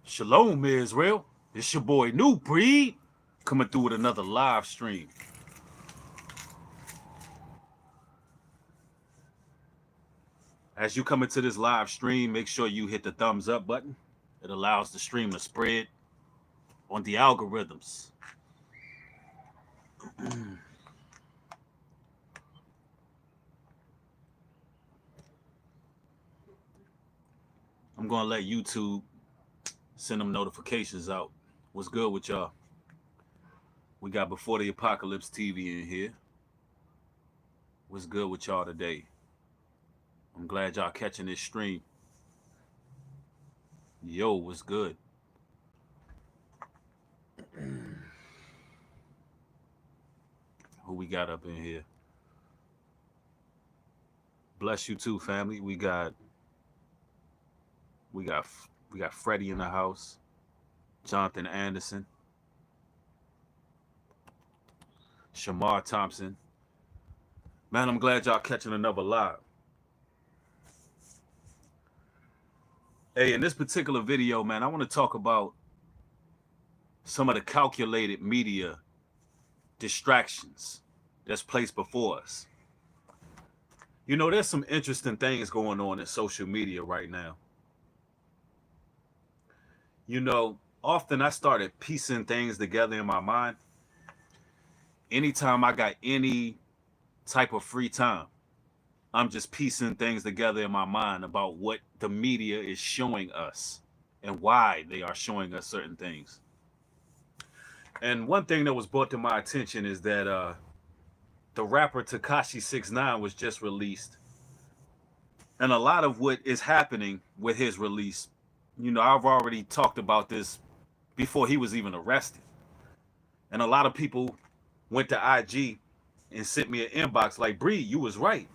Shalom, Israel. It's your boy New Breed coming through with another live stream. As you come into this live stream, make sure you hit the thumbs up button. It allows the stream to spread on the algorithms. I'm going to let YouTube send them notifications out. What's good with y'all? We got Before the Apocalypse TV in here. What's good with y'all today? I'm glad y'all catching this stream. Yo, what's good? Who we got up in here? Bless you too, family. We got Freddie in the house. Jonathan Anderson. Shamar Thompson. Man, I'm glad y'all catching another live. Hey, in this particular video, man, I want to talk about some of the calculated media distractions that's placed before us. You know, there's some interesting things going on in social media right now. You know, often I started piecing things together in my mind. Anytime I got any type of free time, I'm just piecing things together in my mind about what the media is showing us and why they are showing us certain things. And one thing that was brought to my attention is that the rapper Tekashi 6ix9ine was just released. And a lot of what is happening with his release, you know, I've already talked about this before he was even arrested. And a lot of people went to IG and sent me an inbox like, Bree, you was right.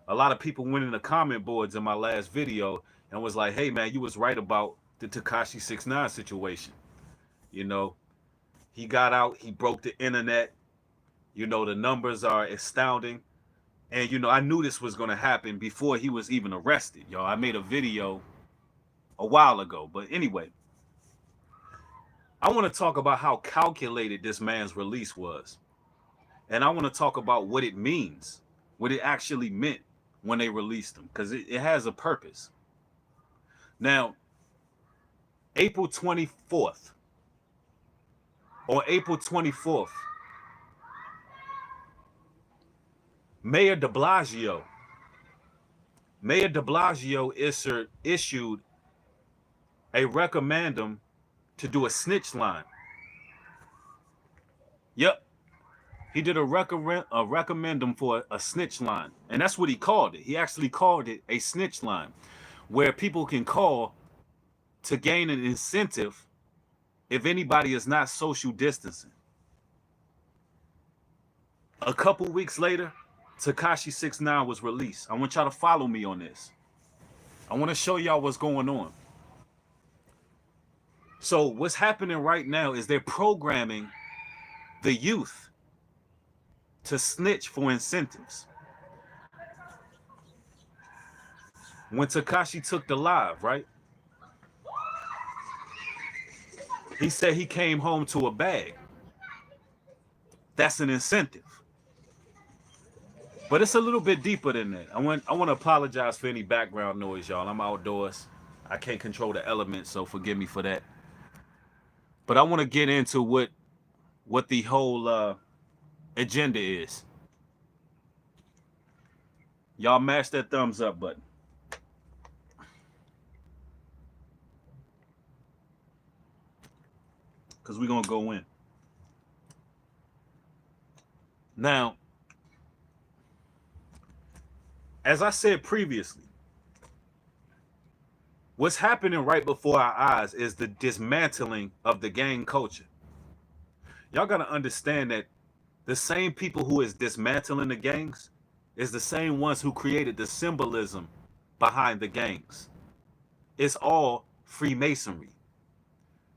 A lot of people went in the comment boards in my last video and was like, hey, man, you was right about the Tekashi 6ix9ine situation. You know, he got out, he broke the internet. You know, the numbers are astounding. And, you know, I knew this was going to happen before he was even arrested. Y'all, I made a video a while ago. But anyway, I want to talk about how calculated this man's release was. And I want to talk about what it means, what it actually meant when they released him, because it has a purpose. Now, April 24th, on April 24th, Mayor de Blasio issued a recommendum to do a snitch line. Yep. He did a recommendum for a snitch line. And that's what he called it. He actually called it a snitch line, where people can call to gain an incentive if anybody is not social distancing. A couple weeks later, Tekashi 6ix9ine was released. I want y'all to follow me on this. I want to show y'all what's going on. So what's happening right now is they're programming the youth to snitch for incentives. When Tekashi took the live, right? He said he came home to a bag. That's an incentive. But it's a little bit deeper than that. I want to apologize for any background noise, y'all. I'm outdoors. I can't control the elements, so forgive me for that. But I want to get into what the whole agenda is. Y'all mash that thumbs up button. Because we're going to go in. Now, as I said previously, what's happening right before our eyes is the dismantling of the gang culture. Y'all got to understand that the same people who is dismantling the gangs is the same ones who created the symbolism behind the gangs. It's all Freemasonry.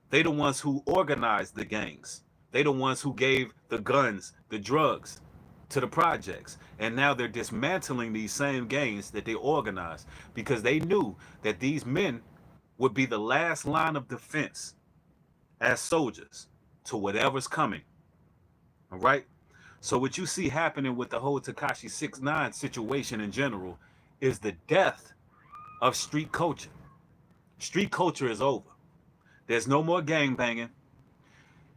They the ones who organized the gangs. They the ones who gave the guns, the drugs to the projects. And now they're dismantling these same gangs that they organized because they knew that these men would be the last line of defense as soldiers to whatever's coming. All right. So what you see happening with the whole Tekashi 6ix9ine situation in general is the death of street culture. Street culture is over. There's no more gang banging.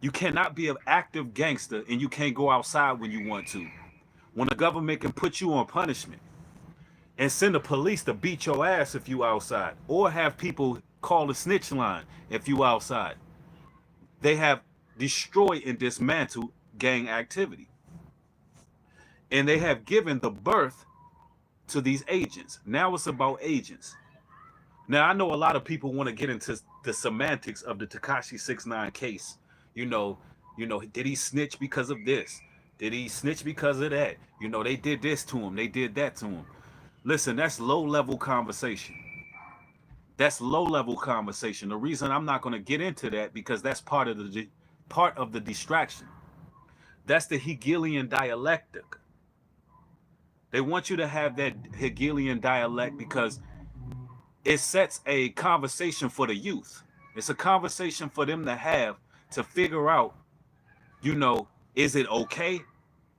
You cannot be an active gangster and you can't go outside when you want to. When the government can put you on punishment and send the police to beat your ass if you outside, or have people call the snitch line if you outside. They have destroyed and dismantled gang activity. And they have given the birth to these agents. Now it's about agents. Now, I know a lot of people want to get into the semantics of the Tekashi 6ix9ine case. You know, did he snitch because of this? Did he snitch because of that? You know, they did this to him. They did that to him. Listen, that's low-level conversation. That's low-level conversation. The reason I'm not going to get into that, because that's part of the distraction. That's the Hegelian dialectic. They want you to have that Hegelian dialect because it sets a conversation for the youth. It's a conversation for them to have to figure out, you know, is it okay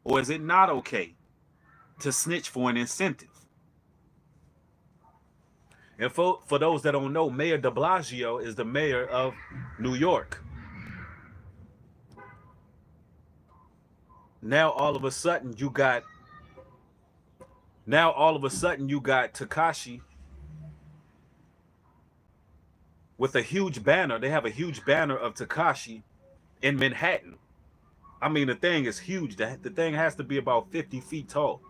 or is it not okay to snitch for an incentive? And for those that don't know, Mayor de Blasio is the mayor of New York. Now all of a sudden you got Tekashi with a huge banner. They have a huge banner of Tekashi in Manhattan. I mean, the thing is huge. The thing has to be about 50 feet tall.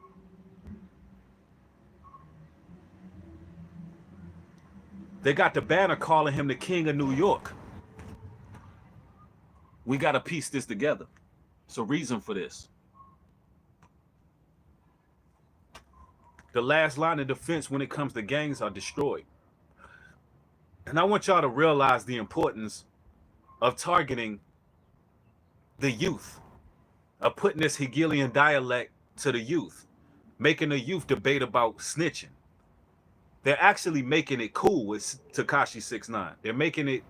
They got the banner calling him the King of New York. We got to piece this together. It's a reason for this. The last line of defense when it comes to gangs are destroyed. And I want y'all to realize the importance of targeting the youth, of putting this Hegelian dialect to the youth, making the youth debate about snitching. They're actually making it cool with Tekashi 6ix9ine. They're making it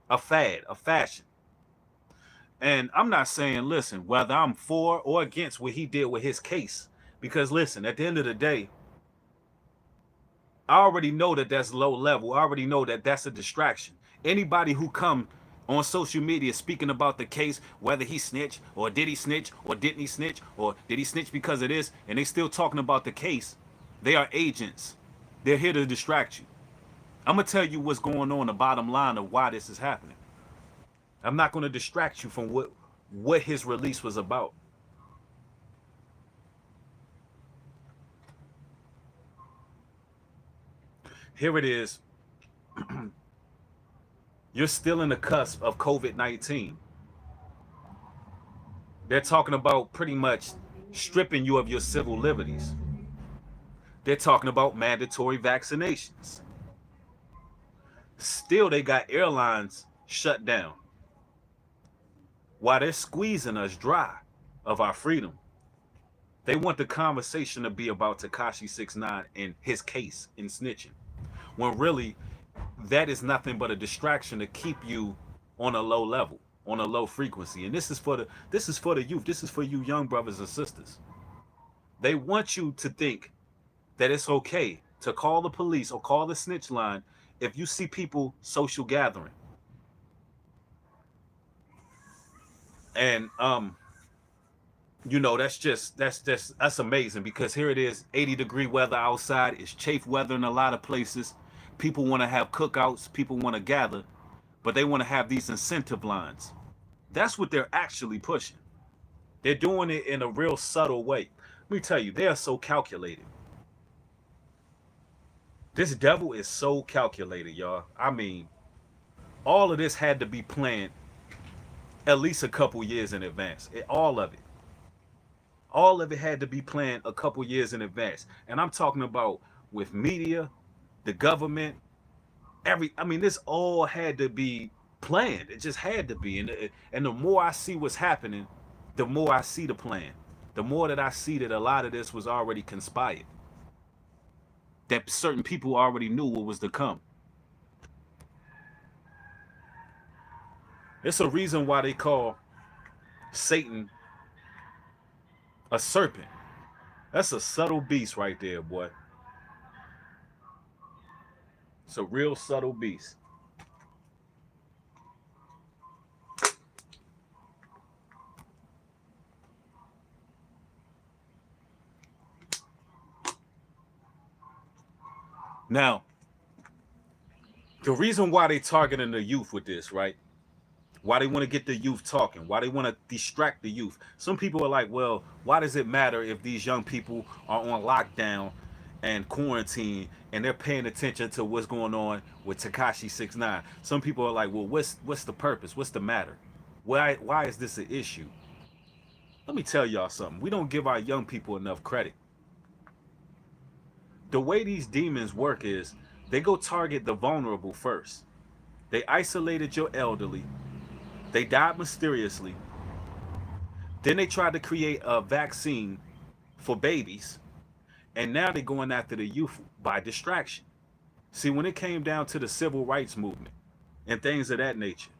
a fad, a fashion. And I'm not saying, listen, whether I'm for or against what he did with his case, because listen, at the end of the day, I already know that that's low level. I already know that that's a distraction. Anybody who come on social media speaking about the case, whether he snitched or did he snitch or didn't he snitch or did he snitch because of this, and they still talking about the case, they are agents. They're here to distract you. I'm going to tell you what's going on, the bottom line of why this is happening. I'm not going to distract you from what his release was about. Here it is. You're still in the cusp of COVID-19. They're talking about pretty much stripping you of your civil liberties. They're talking about mandatory vaccinations. Still, they got airlines shut down. While they're squeezing us dry of our freedom, they want the conversation to be about Tekashi 6ix9ine and his case in snitching, when really that is nothing but a distraction to keep you on a low level, on a low frequency. And this is for the youth. This is for you young brothers and sisters. They want you to think that it's okay to call the police or call the snitch line if you see people social gathering. And you know, that's amazing, because here it is, 80-degree weather outside. It's chafe weather in a lot of places. People want to have cookouts, people want to gather, but they want to have these incentive lines. That's what they're actually pushing. They're doing it in a real subtle way. Let me tell you, they are so calculated. This devil is so calculated, y'all. I mean, all of this had to be planned at least a couple years in advance. All of it. All of it had to be planned a couple years in advance. And I'm talking about with media, the government, I mean, this all had to be planned. It just had to be. And the more I see what's happening, the more I see the plan. The more that I see that a lot of this was already conspired. That certain people already knew what was to come. It's a reason why they call Satan a serpent. That's a subtle beast right there, boy. It's a real subtle beast. Now, the reason why they targeting the youth with this, right? Why they want to get the youth talking, why they want to distract the youth. Some people are like, well, why does it matter if these young people are on lockdown and quarantine and they're paying attention to what's going on with Tekashi 6ix9ine? Some people are like, well, what's the purpose? What's the matter? Why is this an issue? Let me tell y'all something. We don't give our young people enough credit. The way these demons work is they go target the vulnerable first. They isolated your elderly. They died mysteriously. Then they tried to create a vaccine for babies. And now they're going after the youth by distraction. See, when it came down to the civil rights movement and things of that nature,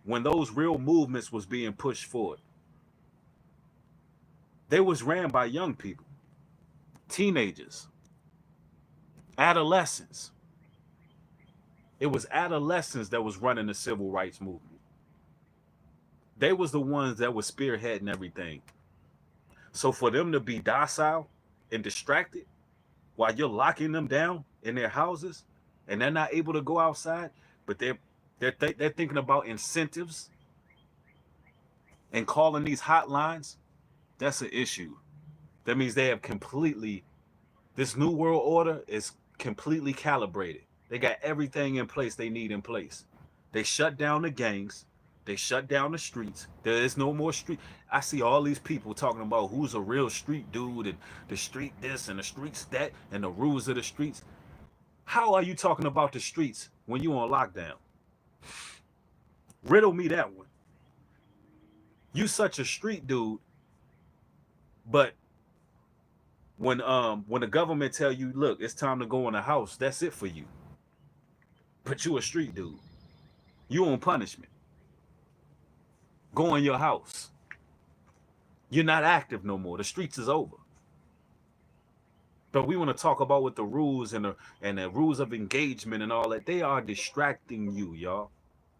when those real movements was being pushed forward, they was ran by young people, teenagers, adolescents. It was adolescents that was running the civil rights movement. They was the ones that was spearheading everything. So for them to be docile and distracted while you're locking them down in their houses and they're not able to go outside, but they're thinking about incentives and calling these hotlines, that's an issue. That means they have completely, this new world order is completely calibrated. They got everything in place they need in place. They shut down the gangs. They shut down the streets. There is no more street. I see all these people talking about who's a real street dude and the street this and the streets that and the rules of the streets. How are you talking about the streets when you on lockdown? Riddle me that one. You such a street dude, but when the government tell you, look, it's time to go in the house, that's it for you. But you a street dude. You on punishment. Go in your house. You're not active no more. The streets is over. But we want to talk about what the rules and the rules of engagement and all that. They are distracting you, y'all.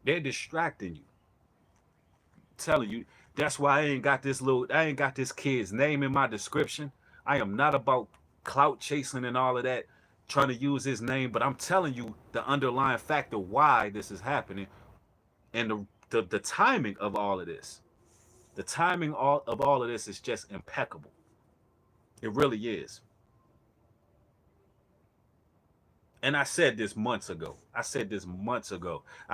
They're distracting you. I'm telling you, that's why I ain't got this kid's name in my description. I am not about clout chasing and all of that, trying to use his name, but I'm telling you the underlying factor why this is happening and the timing of all of this. The timing of all of this is just impeccable. It really is. And I said this months ago. I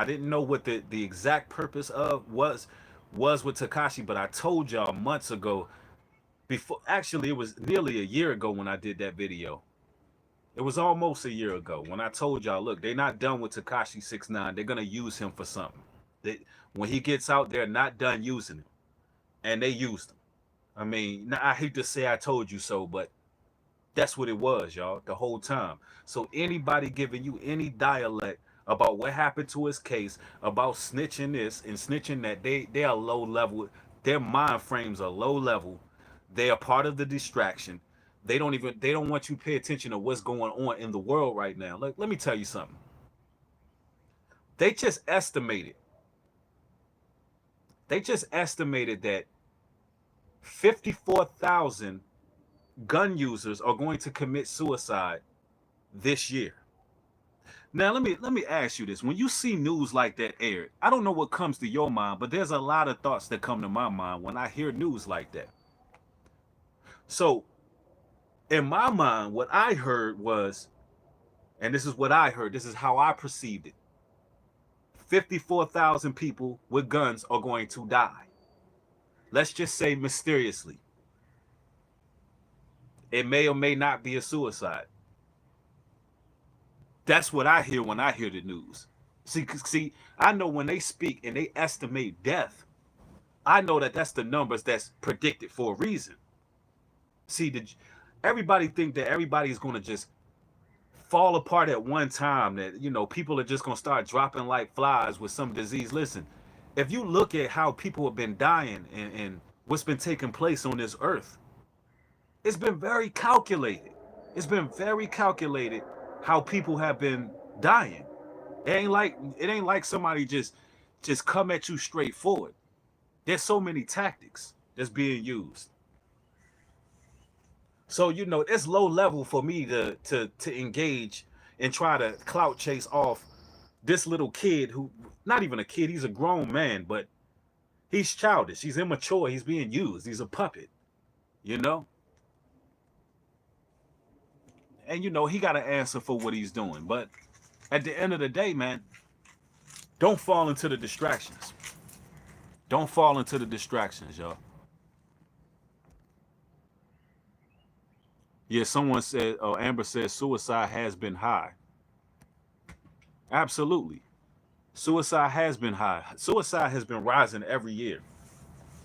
didn't know what the exact purpose of was with Tekashi, but I told y'all months ago, before, actually it was nearly a year ago when I did that video. It was almost a year ago when I told y'all, look, they're not done with Tekashi 6ix9ine. They're gonna use him for something. When he gets out, they're not done using him. And they used him. I mean, I hate to say I told you so, but that's what it was, y'all, the whole time. So anybody giving you any dialect about what happened to his case, about snitching this and snitching that, they are low level. Their mind frames are low level. They are part of the distraction. They don't want you to pay attention to what's going on in the world right now. Like, let me tell you something. They just estimated that 54,000 gun users are going to commit suicide this year. Now, let me ask you this. When you see news like that aired, I don't know what comes to your mind, but there's a lot of thoughts that come to my mind when I hear news like that. So, in my mind, what I heard was, and this is what I heard, this is how I perceived it. 54,000 people with guns are going to die. Let's just say mysteriously. It may or may not be a suicide. That's what I hear when I hear the news. See, I know when they speak and they estimate death, I know that that's the numbers that's predicted for a reason. See, everybody think that everybody is going to just fall apart at one time, that, you know, people are just going to start dropping like flies with some disease. Listen, If you look at how people have been dying and what's been taking place on this earth, it's been very calculated. It's been very calculated how people have been dying. It ain't like somebody just come at you straightforward. There's so many tactics that's being used. So it's low level for me to engage and try to clout chase off this little kid who, not even a kid, he's a grown man, but he's childish, he's immature, he's being used, he's a puppet, you know? And he got to answer for what he's doing. But at the end of the day, man, don't fall into the distractions. Don't fall into the distractions, y'all. Yeah, someone said, oh, Amber says suicide has been high. Absolutely. Suicide has been high. Suicide has been rising every year.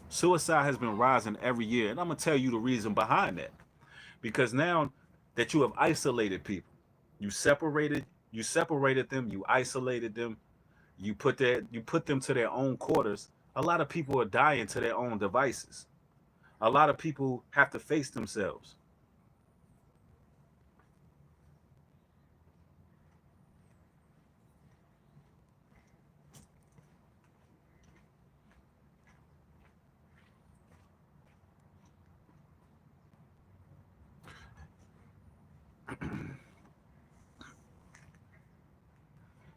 Suicide has been rising every year. And I'm going to tell you the reason behind that. Because now that you have isolated people, you separated them, you isolated them, you put them to their own quarters. A lot of people are dying to their own devices. A lot of people have to face themselves.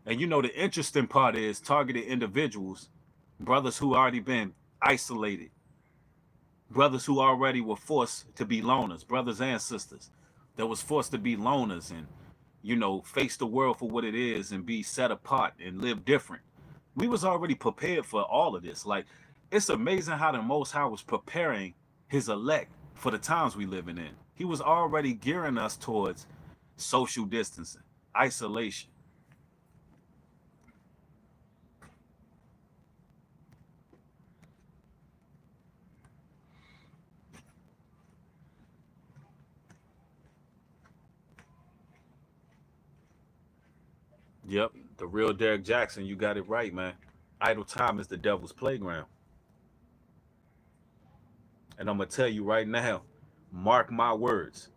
And the interesting part is targeted individuals, brothers who already been isolated, brothers who already were forced to be loners, brothers and sisters that was forced to be loners and, face the world for what it is and be set apart and live different. We was already prepared for all of this. Like, it's amazing how the Most High was preparing his elect for the times we living in. He was already gearing us towards social distancing, isolation. Yep, the real Derek Jackson, you got it right, man. Idle time is the devil's playground. And I'm going to tell you right now, mark my words,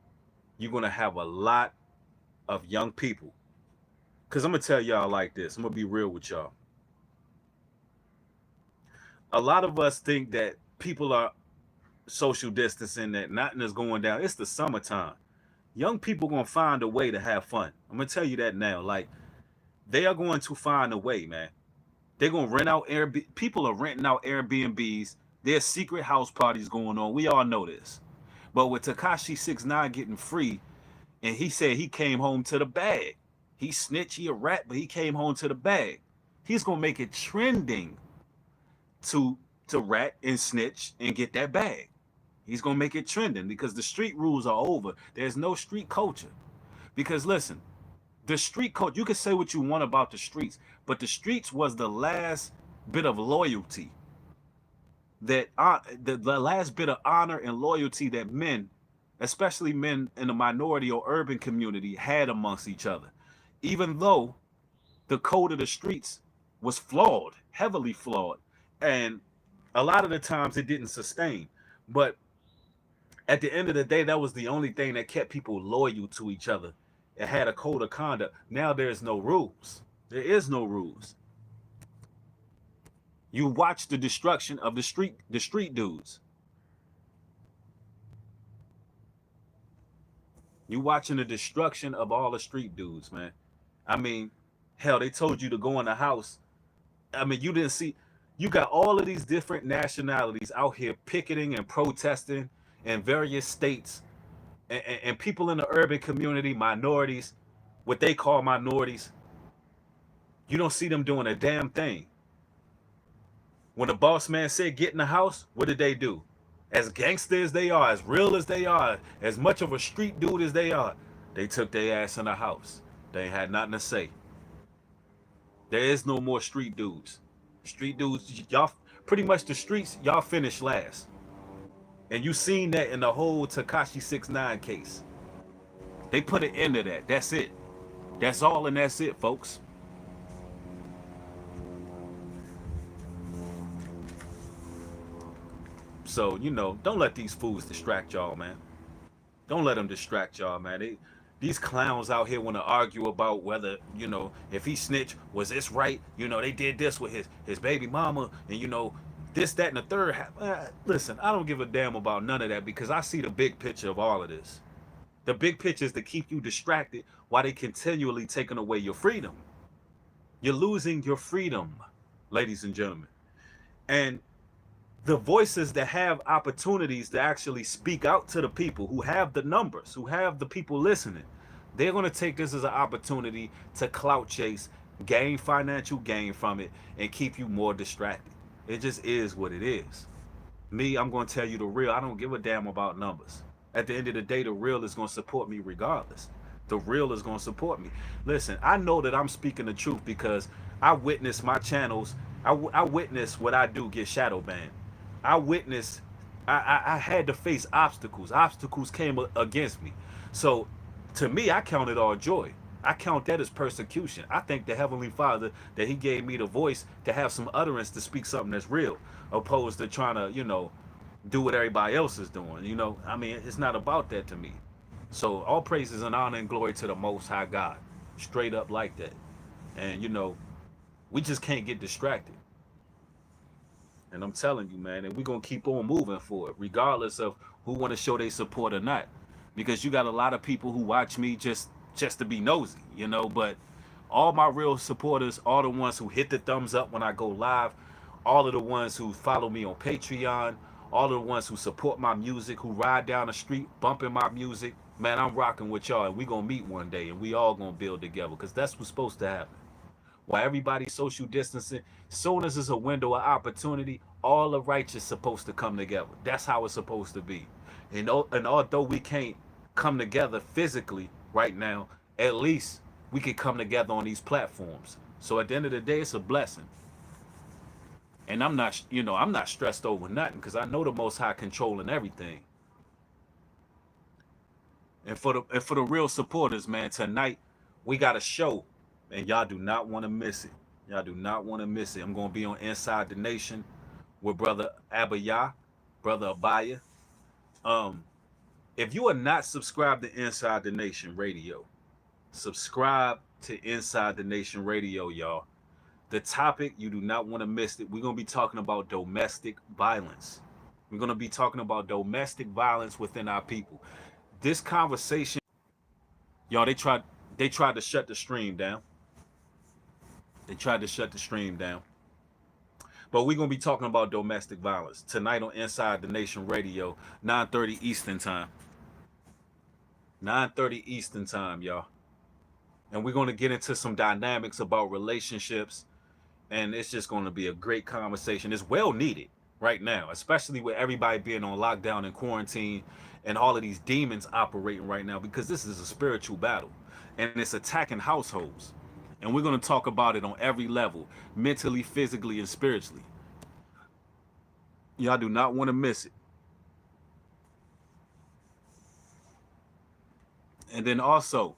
you're going to have a lot of young people. Because I'm going to tell y'all like this. I'm going to be real with y'all. A lot of us think that people are social distancing, that nothing is going down. It's the summertime. Young people going to find a way to have fun. I'm going to tell you that now. Like, they are going to find a way, man. They're going to rent out Airbnb. People are renting out Airbnbs. There's secret house parties going on. We all know this. But with Tekashi 6ix9ine getting free, and he said he came home to the bag. He snitched, he a rat, but he came home to the bag. He's going to make it trending to rat and snitch and get that bag. He's going to make it trending because the street rules are over. There's no street culture. Because listen, the street culture, you can say what you want about the streets, but the streets was the last bit of loyalty, that the last bit of honor and loyalty that men, especially men in the minority or urban community, had amongst each other. Even though the code of the streets was flawed, heavily flawed, and a lot of the times it didn't sustain. But at the end of the day, that was the only thing that kept people loyal to each other. It had a code of conduct. Now there's no rules. There is no rules. You watch the destruction of the street dudes. You watching the destruction of all the street dudes, man. I mean, hell, they told you to go in the house. I mean, you didn't see, you got all of these different nationalities out here picketing and protesting in various states, and people in the urban community, minorities, what they call minorities, you don't see them doing a damn thing. When the boss man said get in the house, what did they do? As gangster as they are, as real as they are, as much of a street dude as they are, they took their ass in the house. They ain't had nothing to say. There is no more street dudes. Street dudes, y'all, pretty much the streets, y'all finished last. And you seen that in the whole Tekashi 6ix9ine case. They put an end to that. That's it. That's all, and that's it, folks. So, you know, don't let these fools distract y'all, man. Don't let them distract y'all, man. These clowns out here want to argue about whether, you know, if he snitched, was this right? You know, they did this with his baby mama, and you know, this, that, and the third. Listen, I don't give a damn about none of that because I see the big picture of all of this. The big picture is to keep you distracted while they continually taking away your freedom. You're losing your freedom, ladies and gentlemen. And the voices that have opportunities to actually speak out to the people who have the numbers, who have the people listening, they're going to take this as an opportunity to clout chase, gain financial gain from it, and keep you more distracted. It just is what it is. Me, I'm going to tell you the real. I don't give a damn about numbers. At the end of the day, the real is going to support me regardless. The real is going to support me. Listen, I know that I'm speaking the truth because I witnessed my channels. I witnessed what I do get shadow banned. I witnessed, I had to face obstacles. Obstacles came against me. So to me, I count it all joy. I count that as persecution. I thank the Heavenly Father that He gave me the voice to have some utterance to speak something that's real, opposed to trying to, you know, do what everybody else is doing. You know, I mean, it's not about that to me. So all praises and honor and glory to the Most High God, straight up like that. And you know, we just can't get distracted. And I'm telling you, man, and we're gonna keep on moving for it, regardless of who want to show their support or not. Because you got a lot of people who watch me just to be nosy, you know. But all my real supporters, all the ones who hit the thumbs up when I go live, all of the ones who follow me on Patreon, all of the ones who support my music, who ride down the street bumping my music, man, I'm rocking with y'all, and we gonna meet one day, and we all gonna build together, because that's what's supposed to happen. While everybody's social distancing, soon as there's a window of opportunity, all the righteous supposed to come together. That's how it's supposed to be. And although we can't come together physically right now, at least we can come together on these platforms. So at the end of the day, it's a blessing. And I'm not, you know, I'm not stressed over nothing because I know the Most High controlling everything. And for the real supporters, man, tonight we got a show, and y'all do not want to miss it. Y'all do not want to miss it. I'm gonna be on Inside the Nation with brother Abaya, brother Abaya. Um, if you are not subscribed to Inside the Nation Radio, subscribe to Inside the Nation Radio, y'all. The topic, you do not want to miss it. We're gonna be talking about domestic violence. We're gonna be talking about domestic violence within our people. This conversation, y'all, they tried to shut the stream down. They tried to shut the stream down. But we're gonna be talking about domestic violence tonight on Inside the Nation Radio, 9:30 Eastern time. 9:30 Eastern time, y'all. And we're gonna get into some dynamics about relationships, and it's just gonna be a great conversation. It's well needed right now, especially with everybody being on lockdown and quarantine and all of these demons operating right now, because this is a spiritual battle and it's attacking households. And we're going to talk about it on every level, mentally, physically, and spiritually. Y'all do not want to miss it. And then also,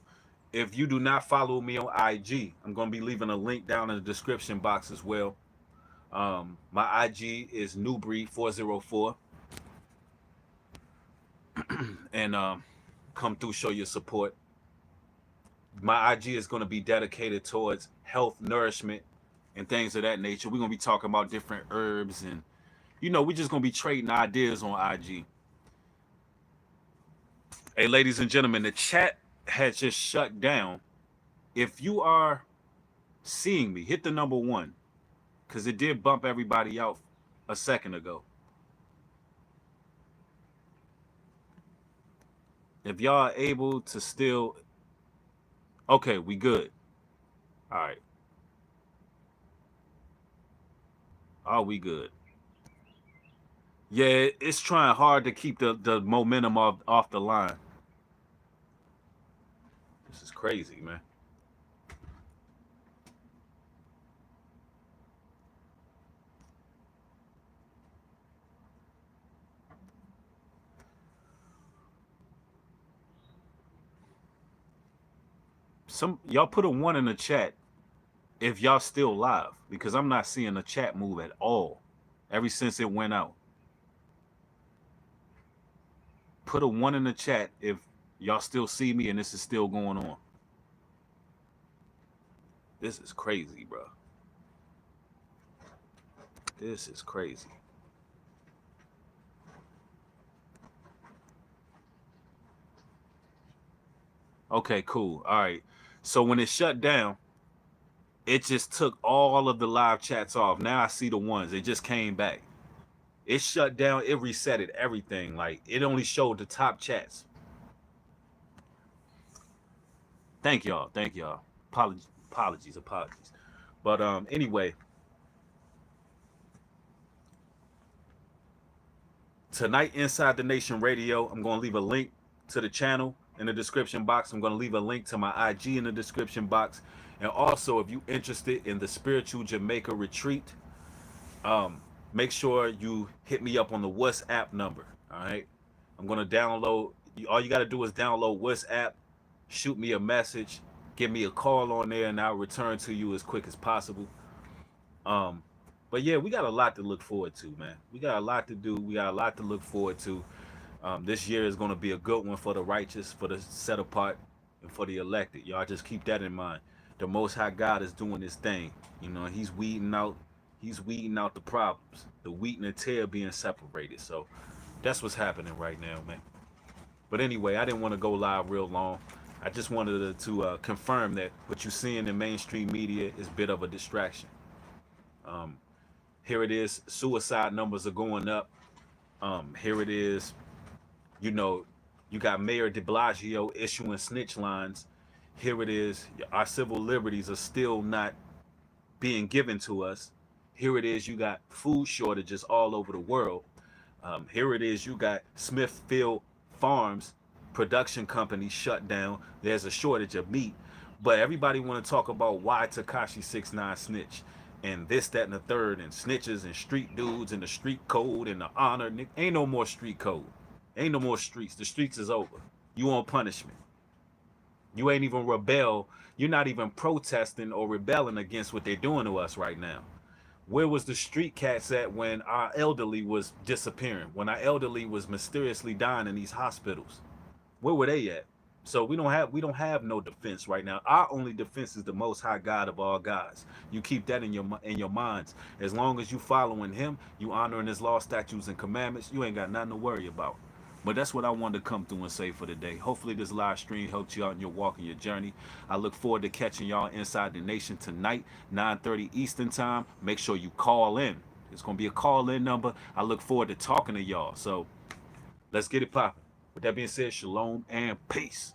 if you do not follow me on IG, I'm going to be leaving a link down in the description box as well. My IG is Newbreed404. And come through, show your support. My IG is going to be dedicated towards health, nourishment, and things of that nature. We're going to be talking about different herbs, and, you know, we're just going to be trading ideas on IG. Hey, ladies and gentlemen, the chat has just shut down. If you are seeing me, hit the number 1, because it did bump everybody out a second ago. If y'all are able to still... Okay, we good. All right. Are we good? Yeah, it's trying hard to keep the momentum off the line. This is crazy, man. Y'all put a 1 in the chat if y'all still live, because I'm not seeing the chat move at all ever since it went out. Put a 1 in the chat if y'all still see me and this is still going on. This is crazy, bro. This is crazy. Okay, cool. All right. So when it shut down, it just took all of the live chats off. Now I see the ones. It just came back. It shut down. It resetted everything. Like, it only showed the top chats. Thank y'all. Thank y'all. Apologies. But anyway, tonight Inside the Nation Radio, I'm going to leave a link to the channel in the description box. I'm going to leave a link to my IG in the description box. And also, if you're interested in the Spiritual Jamaica Retreat, make sure you hit me up on the WhatsApp number. All right. I'm going to download. All you got to do is download WhatsApp, shoot me a message, give me a call on there, and I'll return to you as quick as possible. But yeah, we got a lot to look forward to, man. We got a lot to do. We got a lot to look forward to. This year is going to be a good one for the righteous, for the set apart, and for the elected. Y'all just keep that in mind. The Most High God is doing this thing. You know, He's weeding out the problems, the wheat and the tare being separated. So that's what's happening right now, man. But anyway, I didn't want to go live real long. I just wanted to confirm that what you see in the mainstream media is a bit of a distraction. Here it is. Suicide numbers are going up. Here it is. You know, you got Mayor de Blasio issuing snitch lines. Here it is. Our civil liberties are still not being given to us. Here it is. You got food shortages all over the world. Here it is. You got Smithfield Farms production company shut down. There's a shortage of meat. But everybody want to talk about why Tekashi 6ix9ine snitch. And this, that, and the third, and snitches, and street dudes, and the street code, and the honor. Ain't no more street code. Ain't no more streets. The streets is over. You on punishment. You ain't even rebel. You're not even protesting or rebelling against what they're doing to us right now. Where was the street cats at when our elderly was disappearing? When our elderly was mysteriously dying in these hospitals? Where were they at? So we don't have no defense right now. Our only defense is the Most High God of all gods. You keep that in your minds. As long as you following Him, you honoring His law, statutes, and commandments, you ain't got nothing to worry about. But that's what I wanted to come through and say for today. Hopefully this live stream helped you out in your walk and your journey. I look forward to catching y'all Inside the Nation tonight, 9:30 Eastern time. Make sure you call in. It's gonna be a call-in number. I look forward to talking to y'all. So let's get it popping. With that being said, shalom and peace.